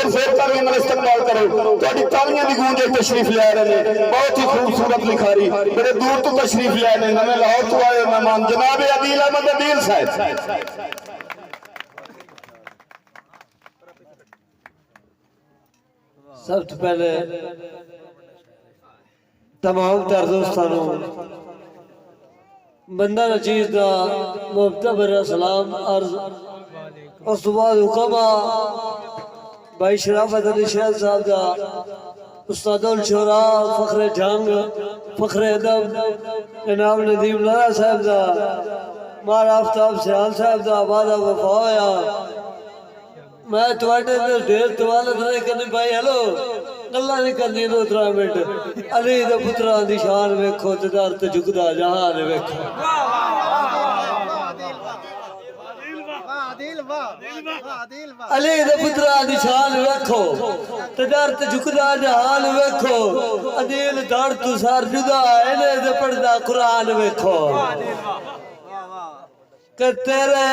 जोर जोर कर इन्हां दा इस्तकबाल करो। तुहाडी तालियां दी गूंज तशरीफ ले रहे हैं, बहुत ही खूबसूरत लिखारी, बड़े दूर तो तशरीफ ले रहे हैं, नवे लाहौर तो आए मेहमान जनाब अदील अहमद अदील साहब। सबसे पहले तमाम तर दोस्तों बंदा नचीज का मुबतबर सलाम अर्ज। उस बाद हुक्मा भाई शराफत अली शहर साहब का उस्तादुल शोरा फखरे जंग फखरे अदब जनाब नदीम लारा साहब का मारा आफ्ताब सियाल साहब का वादा वफा होया। मैं थोड़े ढेर तवालत नहीं करनी भाई। हेलो गल्ला नहीं करनी 2-3 मिनट। अली दे पुत्रा दी शान वेखो ते दर ते झुकदा जहान वेखो। अली दे पुत्रा दी शान वेखो ते दर ते झुकदा जहान वेखो। अदील दर तू सर जुदा इने दे पढ़दा कुरान वेखो। के तेरे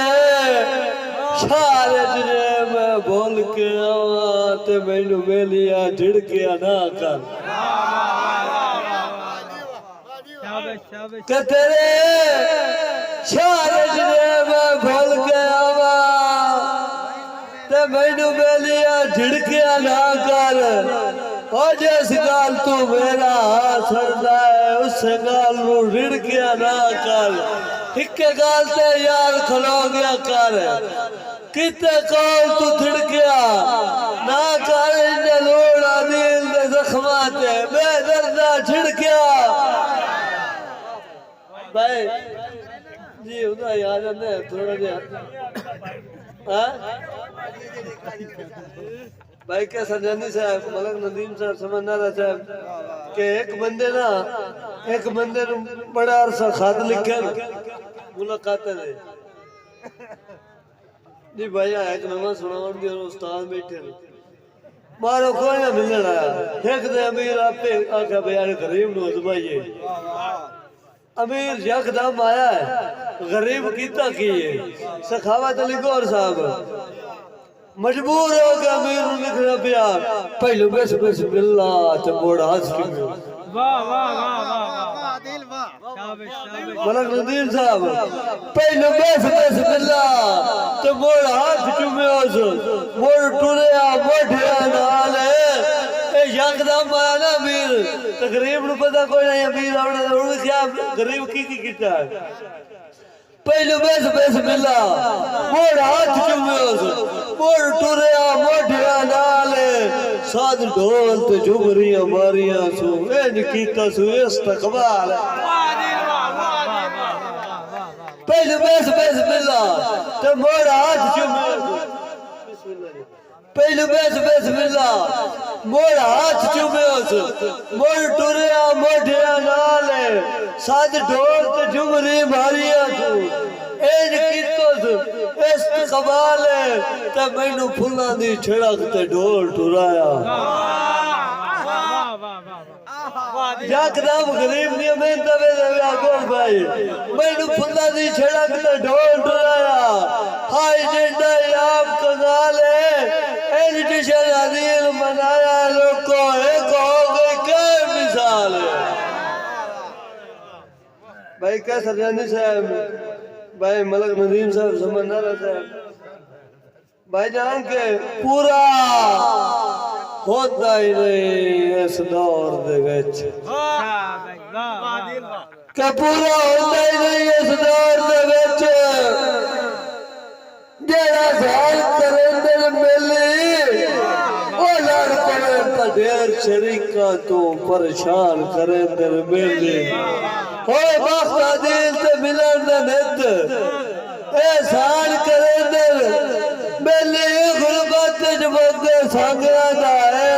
शार जिने मैं बोल के आवा ते मैनू मेलिया झिड़किया ना कर। के तेरे शार जिने मैं बोल के आवा ते मैनू मेलिया झिड़किया ना कर। और जिस गाल तू मेरा सड़दा है उस गाल नू रिड़किया ना कर। एक गाल ते यार खलो गया कर किते कौल तू थिड़किया ना कर। इन्ने लोड़ा दिल दे जख्मा ते बेदर्दा छिड़किया। भाई जी उदा याद है थोड़ा जिहा भाई के सरजनी साहब मलक नदीम साहब समझना साहब के एक बंदे नु बड़ा अरसा खत लिखे मुलाकात है जी भाई एक नवा सुनावन दी उस्ताद बैठे ने मारो कोई ना मिलने आया। एक दे अमीर आपे आखा भाई यार गरीब नु अजमाइए। अमीर यकदम आया है गरीब कीता की है सखावत अली गौर साहब मजबूर हो गया अमीर नु लिखना पिया पहले बिस्मिल्लाह ते मोड़ हंस के वाह वाह वाह वाह दिल वाह मलक नदीम साहब पहले बिस्मिल्लाह ते मोड़ हाथ चुमे उस मोड़ टुरया मोढ़िया नाल ए यकदम आया ना अमीर ते गरीब नु पता कोई नहीं अमीर आवड़ा उड़ क्या गरीब की कीता पहले बिस्मिल्लाह मोड़ हाथ चुमे उस मोड़ टुरया मोढ़िया नाल साध ढोल ते झुमरियां मारियां सु एन कीता सु इस्तकबाल। पहले बिस्मिल्लाह ते मोड़ हाथ चुमे पहले बिस्मिल्लाह मोड़ हाथ चुमे उस मोड़ टुरया मोढ़िया नाल साध ढोल ते झुमरी मारियां सु एन कीतो सु इस्तकबाल ते मैनू फुल्लां दी छिड़क ते ढोल टुराया। यकदम गरीब दी मेहनत वे आगोल भाई मैनू फुल्लां दी छिड़क ते ढोल टुराया। हाय जिंदा आप कगाल एन जिशन अदील मनाया लोको एक हो गई क्या मिसाल भाई क्या सरजानी साहब भाई मलक नदीम साहब समझना साहब भाई जान के पूरा होता ही नहीं इस दौर दे विच के पूरा होता ही नहीं इस दौर दे विच जेड़ा साल करे मिली ओ लड़ पड़े तो ढेर शरीका तो परेशान करे दिल मिली हो बख्ता दिल ते मिलन दे नित एहसान करे दिल मेले गुरबत च बंदे संगरा दा है